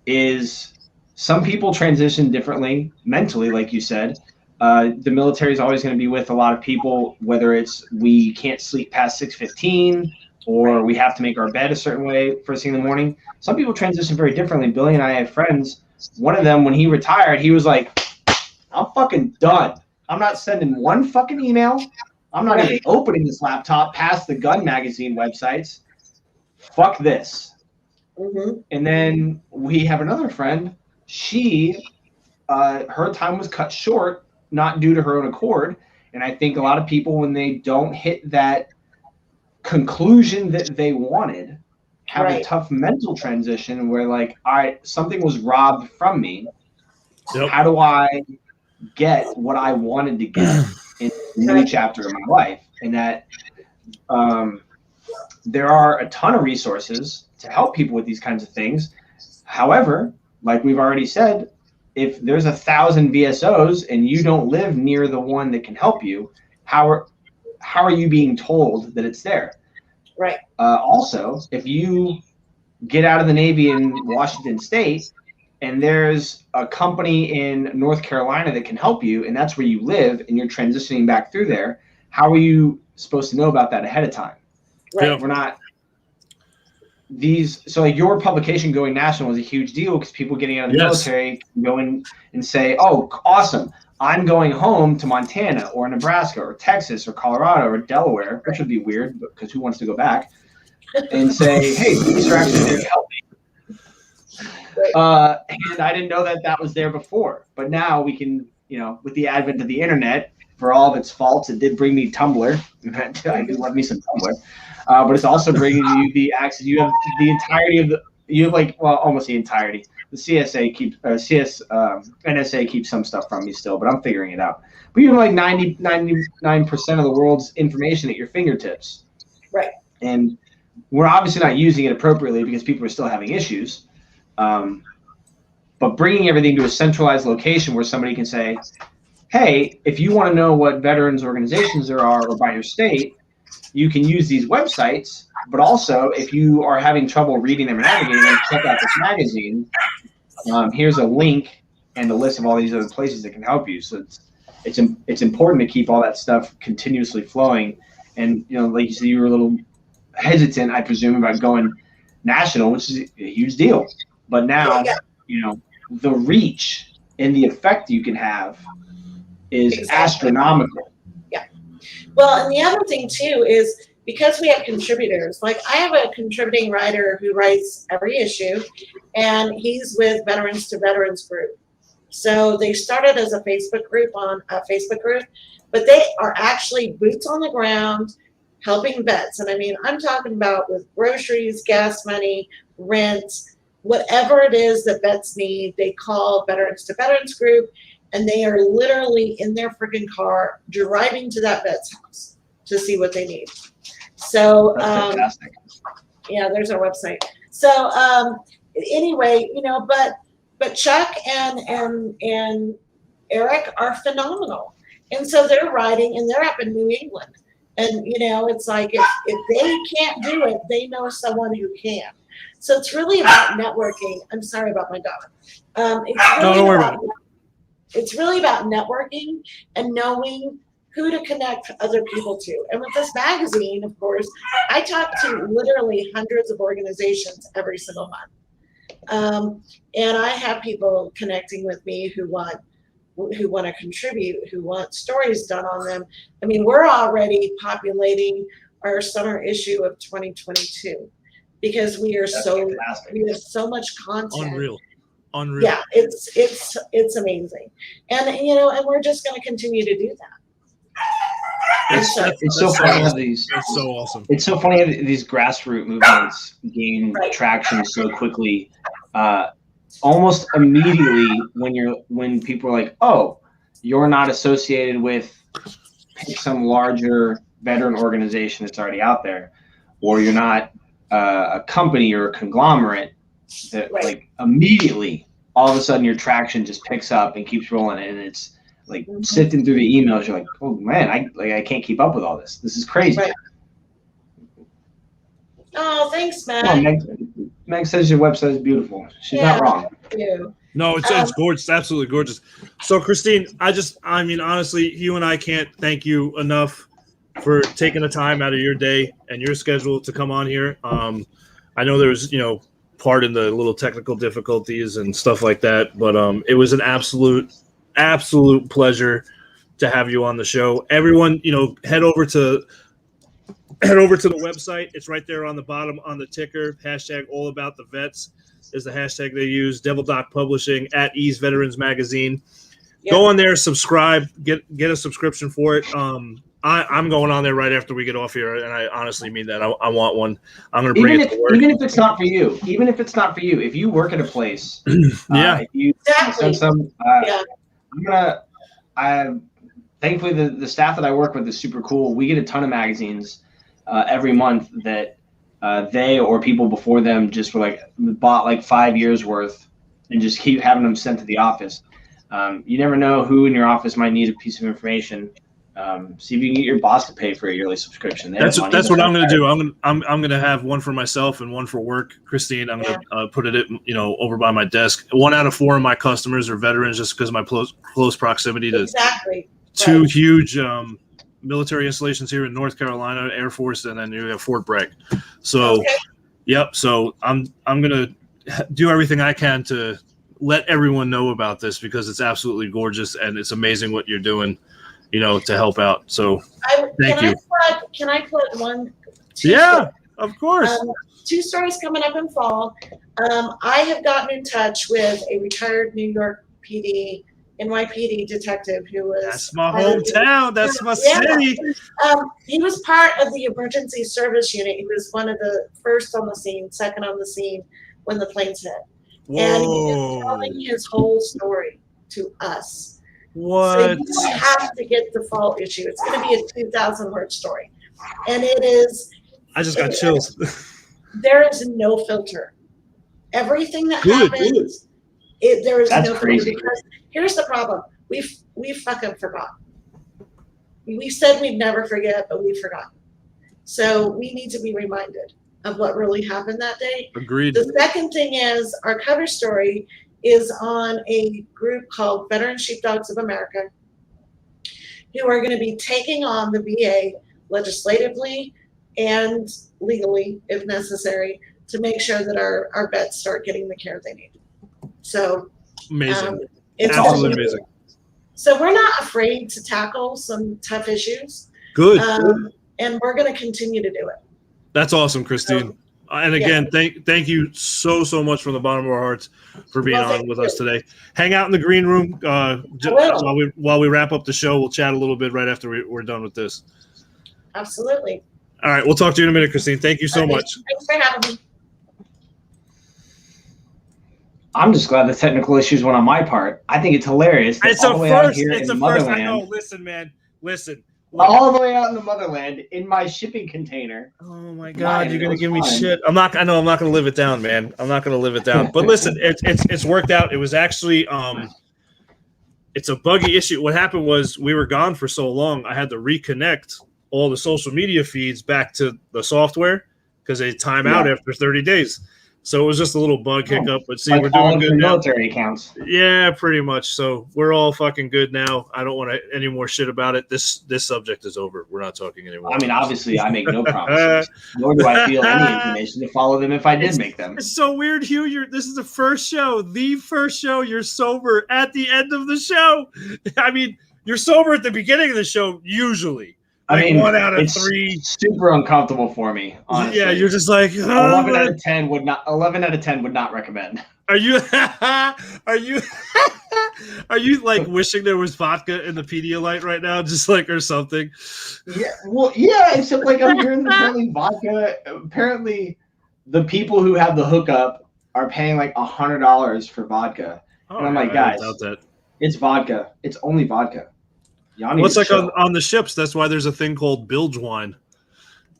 is some people transition differently mentally, like you said. The military is always going to be with a lot of people, whether it's we can't sleep past 6:15 or we have to make our bed a certain way first thing in the morning. Some people transition very differently. Billy and I have friends. One of them, when he retired, he was like, I'm fucking done. I'm not sending one fucking email. I'm not even opening this laptop past the gun magazine websites. Fuck this. Mm-hmm. And then we have another friend. She, her time was cut short, not due to her own accord. And I think a lot of people, when they don't hit that conclusion that they wanted, have a tough mental transition where like, all right, something was robbed from me. Yep. How do I get what I wanted to get in a new chapter of my life? And that there are a ton of resources to help people with these kinds of things. However, like we've already said, if there's 1,000 VSOs and you don't live near the one that can help you, how are you being told that it's there? Right. Also, if you get out of the Navy in Washington State and there's a company in North Carolina that can help you, and that's where you live, and you're transitioning back through there, how are you supposed to know about that ahead of time? Right. We're not these. So like your publication going national is a huge deal because people getting out of the military can go in and say, oh, awesome, I'm going home to Montana or Nebraska or Texas or Colorado or Delaware, which would be weird because who wants to go back, and say, hey, these are actually there to help me. And I didn't know that was there before, but now we can, with the advent of the internet, for all of its faults, it did bring me Tumblr. I do love me some Tumblr, but it's also bringing you the access. You have the entirety of almost the entirety. The NSA keeps some stuff from me still, but I'm figuring it out. But you have like 99% of the world's information at your fingertips. Right. And we're obviously not using it appropriately because people are still having issues. But bringing everything to a centralized location where somebody can say, hey, if you want to know what veterans organizations there are or by your state, you can use these websites. But also, if you are having trouble reading them and navigating them, check out this magazine. Here's a link and a list of all these other places that can help you. So it's important to keep all that stuff continuously flowing. And, like you said, you were a little hesitant, I presume, about going national, which is a huge deal. But now, the reach and the effect you can have is astronomical. Yeah. Well, and the other thing too is because we have contributors, like I have a contributing writer who writes every issue, and he's with Veterans to Veterans group. So they started as a Facebook group but they are actually boots on the ground helping vets. And I mean, I'm talking about with groceries, gas money, rent, whatever it is that vets need, they call Veterans to Veterans group, and they are literally in their freaking car driving to that vet's house to see what they need. So, that's fantastic. Yeah, there's our website. So anyway, but Chuck and Eric are phenomenal. And so they're riding, and they're up in New England. And, it's like if they can't do it, they know someone who can. So it's really about networking. I'm sorry about my dog. It's really about networking and knowing who to connect other people to. And with this magazine, of course, I talk to literally hundreds of organizations every single month. And I have people connecting with me who want to contribute, who want stories done on them. I mean, we're already populating our summer issue of 2022 because we have so much content. Unreal. Yeah, it's amazing. And and we're just going to continue to do that. It's so funny how these. That's so awesome. It's so funny how these grassroots movements gain traction so quickly. Almost immediately when people are like, oh, you're not associated with some larger veteran organization that's already out there, or you're not a company or a conglomerate, that like immediately all of a sudden your traction just picks up and keeps rolling, and it's like sifting through the emails, you're like, oh man, I can't keep up with all this. This is crazy. Right. Oh, thanks, Matt. Oh, Meg says your website is beautiful. She's not wrong. Thank you. No, it's gorgeous. Absolutely gorgeous. So, Christine, I mean, honestly, you and I can't thank you enough for taking the time out of your day and your schedule to come on here. I know there was, part in the little technical difficulties and stuff like that, but it was an absolute pleasure to have you on the show. Everyone, head over to the website. It's right there on the bottom on the ticker. # all about the vets is the hashtag they use. Devil Doc Publishing at Ease Veterans Magazine. Yep. Go on there, subscribe, get a subscription for it. I'm going on there right after we get off here, and I honestly mean that. I want one. I'm going to bring it to work. Even if it's not for you, if you work at a place, if you send some, thankfully the staff that I work with is super cool. We get a ton of magazines every month that they or people before them just were bought like 5 years worth and just keep having them sent to the office. You never know who in your office might need a piece of information. See if you can get your boss to pay for a yearly subscription. That's what I'm going to do. I'm going to have one for myself and one for work. Christine, I'm going to put it over by my desk. 1 out of 4 of my customers are veterans, just because of my close proximity to two huge military installations here in North Carolina, Air Force, and then you have Fort Bragg. So, yep. So I'm going to do everything I can to let everyone know about this, because it's absolutely gorgeous and it's amazing what you're doing, to help out. So thank you. Can I put one? Of course. 2 stories coming up in fall. I have gotten in touch with a retired New York PD, NYPD detective who was. That's my hometown. That's my city. He was part of the emergency service unit. He was one of the first on the scene, second on the scene when the planes hit. Whoa. And he is telling his whole story to us. What? So you have to get the fall issue. It's going to be a 2,000-word story, and it is. I just got chills. There is no filter. Everything that happens, there is no filter. Because here's the problem: we fucking forgot. We said we'd never forget, but we forgot. So we need to be reminded of what really happened that day. Agreed. The second thing is our cover story is on a group called Veteran Sheepdogs of America, who are going to be taking on the VA legislatively and legally, if necessary, to make sure that our vets start getting the care they need. So amazing. It's absolutely amazing. So we're not afraid to tackle some tough issues. Good. And we're going to continue to do it. That's awesome, Christine. And again, thank you so much from the bottom of our hearts for being on with us today. Hang out in the green room while we wrap up the show. We'll chat a little bit right after we're done with this. Absolutely. All right, we'll talk to you in a minute, Christine. Thank you so much. Thanks for having me. I'm just glad the technical issues went on my part. I think it's hilarious. It's a first. It's a first. I know. Listen, man. Listen. all the way out in the motherland in my shipping container. Oh my God, you're gonna give me shit. I know I'm not gonna live it down, man. I'm not gonna live it down. But listen, it's worked out. It was actually it's a buggy issue. What happened was we were gone for so long, I had to reconnect all the social media feeds back to the software because they time out after 30 days. So it was just a little bug hiccup, but see, like we're doing good now. Military accounts. Yeah, pretty much. So we're all fucking good now. I don't want any more shit about it. This subject is over. We're not talking anymore. I mean, obviously, I make no promises, nor do I feel any inclination to follow them if I did make them. It's so weird, Hugh. This is the first show you're sober at the end of the show. I mean, you're sober at the beginning of the show usually. Like, I mean, 1 out of 3. Super uncomfortable for me, honestly. Yeah, you're just like 11 out of 10 would not recommend. Are you like wishing there was vodka in the Pedialyte right now, just like or something? Yeah, well, yeah, except like I'm hearing apparently vodka. Apparently, the people who have the hookup are paying like $100 for vodka, and I'm like, guys, it's vodka. It's only vodka. Well, it's like on the ships. That's why there's a thing called bilge wine,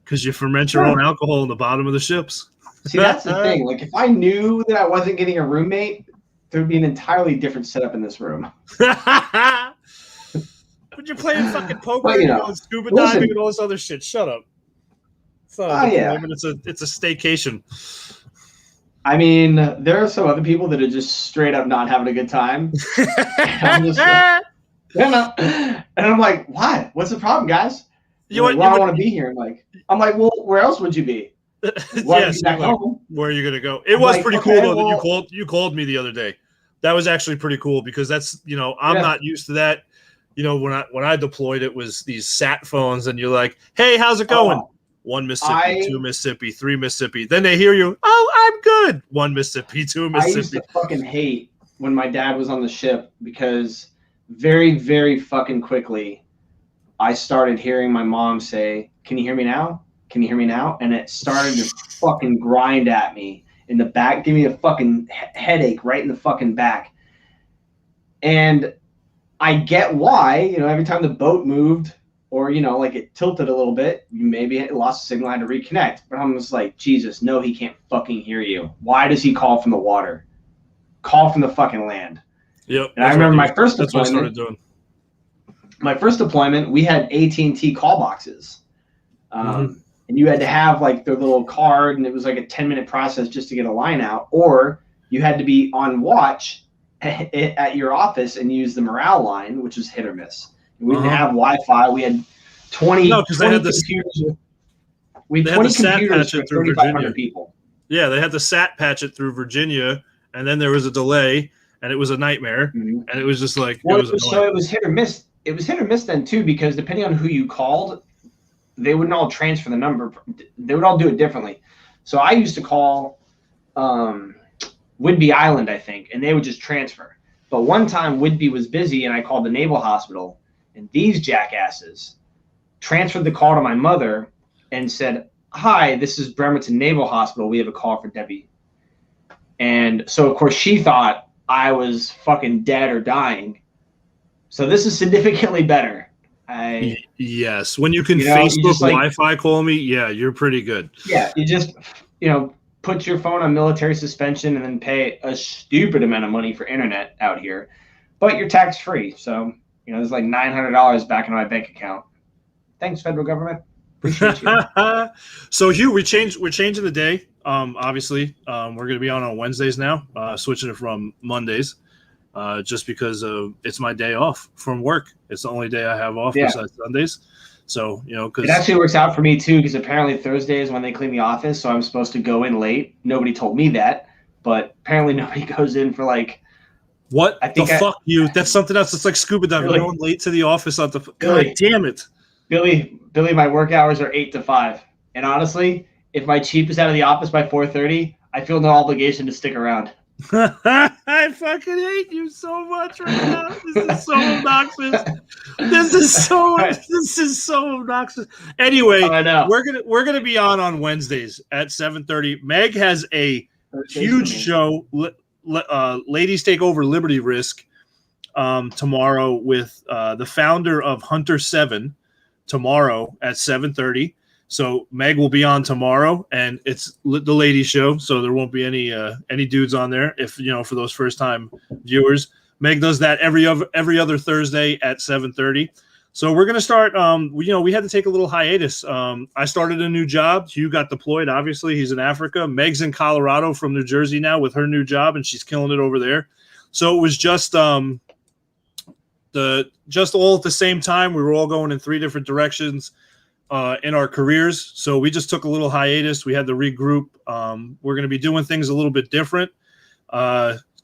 because you ferment your own alcohol in the bottom of the ships. See, that's the thing. Like, if I knew that I wasn't getting a roommate, there would be an entirely different setup in this room. But you're playing fucking poker and going scuba diving and all this other shit. Shut up. It's a staycation. I mean, there are some other people that are just straight up not having a good time. I'm just like, and I'm like, why? What's the problem, guys? I don't want to be here. I'm like, well, where else would you be? Yes, where are you gonna go? It was pretty cool though that you called me the other day. That was actually pretty cool because that's I'm not used to that. When I deployed, it was these sat phones, and you're like, hey, how's it going? 1 Mississippi, 2 Mississippi, 3 Mississippi. Then they hear you, oh, I'm good. 1 Mississippi, 2 Mississippi. I used to fucking hate when my dad was on the ship because very, very fucking quickly, I started hearing my mom say, can you hear me now? Can you hear me now? And it started to fucking grind at me in the back, give me a fucking headache right in the fucking back. And I get why, every time the boat moved or, like it tilted a little bit, maybe it lost signal, I had to reconnect. But I'm just like, Jesus, no, he can't fucking hear you. Why does he call from the water? Call from the fucking land. Yep. And I remember my first deployment. That's what I started doing. My first deployment, we had AT&T call boxes. And you had to have like their little card, and it was like a 10-minute process just to get a line out, or you had to be on watch at your office and use the morale line, which was hit or miss. We didn't have Wi-Fi. We had 20 computers. We had 20 computers for 3,500 people. Yeah, they had to SAT patch it through Virginia, and then there was a delay, and it was a nightmare, and it was just like it was hit or miss. It was hit or miss then too, because depending on who you called, they wouldn't all transfer the number. They would all do it differently. So I used to call Whidbey Island, I think, and they would just transfer. But one time Whidbey was busy, and I called the Naval Hospital, and these jackasses transferred the call to my mother and said, hi, this is Bremerton Naval Hospital. We have a call for Debbie. And so, of course, she thought I was fucking dead or dying. So this is significantly better. Yes, when you can Facebook Wi-Fi call me, yeah, you're pretty good. Yeah, you just put your phone on military suspension and then pay a stupid amount of money for internet out here, but you're tax free. So there's like $900 back in my bank account. Thanks, federal government. Appreciate you. So Hugh, we're changing the day. Obviously, we're going to be on Wednesdays now, switching it from Mondays. Just because it's my day off from work. It's the only day I have off besides Sundays. So, because it actually works out for me too, because apparently Thursday is when they clean the office, so I'm supposed to go in late. Nobody told me that, but apparently nobody goes in for like. What fuck you? That's something else. It's like scuba diving. Really? Going late to the office on the. God damn it, Billy. My work hours are 8 to 5, and honestly, if my chief is out of the office by 4:30, I feel no obligation to stick around. I fucking hate you so much right now. This is so obnoxious. This is so obnoxious. Anyway, we're gonna be on Wednesdays at 7:30. Meg has a huge show. Ladies Take Over Liberty Risk tomorrow with the founder of Hunter 7. tomorrow at 7:30. So Meg will be on tomorrow, and it's the ladies' show, so there won't be any dudes on there. If for those first-time viewers, Meg does that every other Thursday at 7:30. So we're gonna start. We had to take a little hiatus. I started a new job. Hugh got deployed. Obviously, he's in Africa. Meg's in Colorado from New Jersey now with her new job, and she's killing it over there. So it was just all at the same time. We were all going in 3 different directions in our careers. So we just took a little hiatus. We had to regroup. We're going to be doing things a little bit different,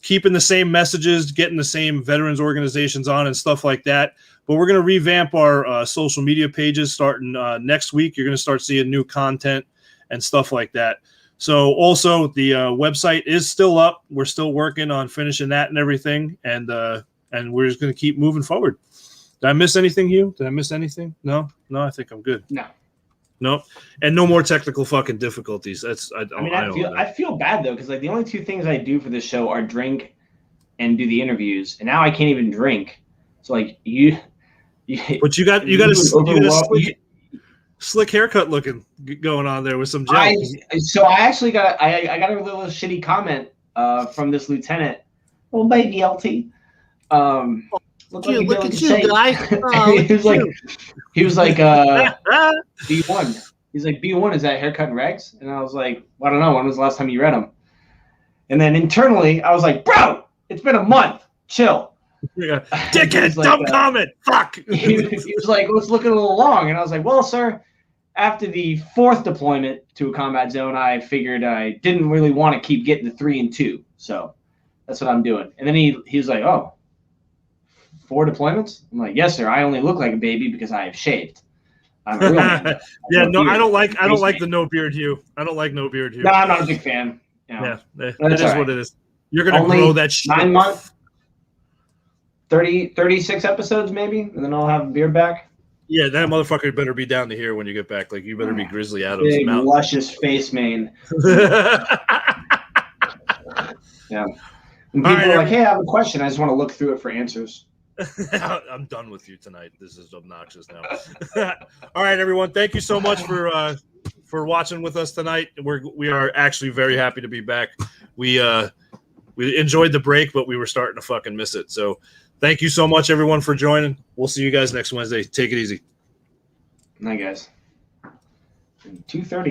keeping the same messages, getting the same veterans organizations on and stuff like that. But we're going to revamp our social media pages starting next week. You're going to start seeing new content and stuff like that. So also the website is still up. We're still working on finishing that and everything. And we're just going to keep moving forward. Did I miss anything, Hugh? Did I miss anything? No, I think I'm good. No, and no more technical fucking difficulties. I feel bad though, because like the only 2 things I do for this show are drink and do the interviews, and now I can't even drink. So like but you got a slick haircut looking going on there with some gel. I actually got I got a little shitty comment from this lieutenant. Oh baby LT. Look at you, guy. He was like, B1. He's like, B1, is that haircut and regs? And I was like, well, I don't know. When was the last time you read them? And then internally, I was like, bro, it's been a month. Chill. Yeah. Dickhead, dumb comment. Fuck. He was like, well, it's looking a little long. And I was like, well, sir, after the 4th deployment to a combat zone, I figured I didn't really want to keep getting the 3 and 2. So that's what I'm doing. And then he was like, oh, 4 deployments? I'm like, yes, sir. I only look like a baby because I have shaved. I'm a real man. I don't like the no beard Hugh. I don't like no beard Hugh. No, I'm not a big fan. Yeah, it is right. What it is. You're gonna grow that shit. 9 months, 36 episodes maybe, and then I'll have a beard back. Yeah, that motherfucker better be down to here when you get back. Like you better be Grizzly Adams. Big, luscious face mane. Yeah. And people are like, hey, I have a question. I just want to look through it for answers. I'm done with you tonight. This is obnoxious now. All right, everyone. Thank you so much for watching with us tonight. We are actually very happy to be back. We enjoyed the break, but we were starting to fucking miss it. So thank you so much, everyone, for joining. We'll see you guys next Wednesday. Take it easy. Night, guys. 2:30.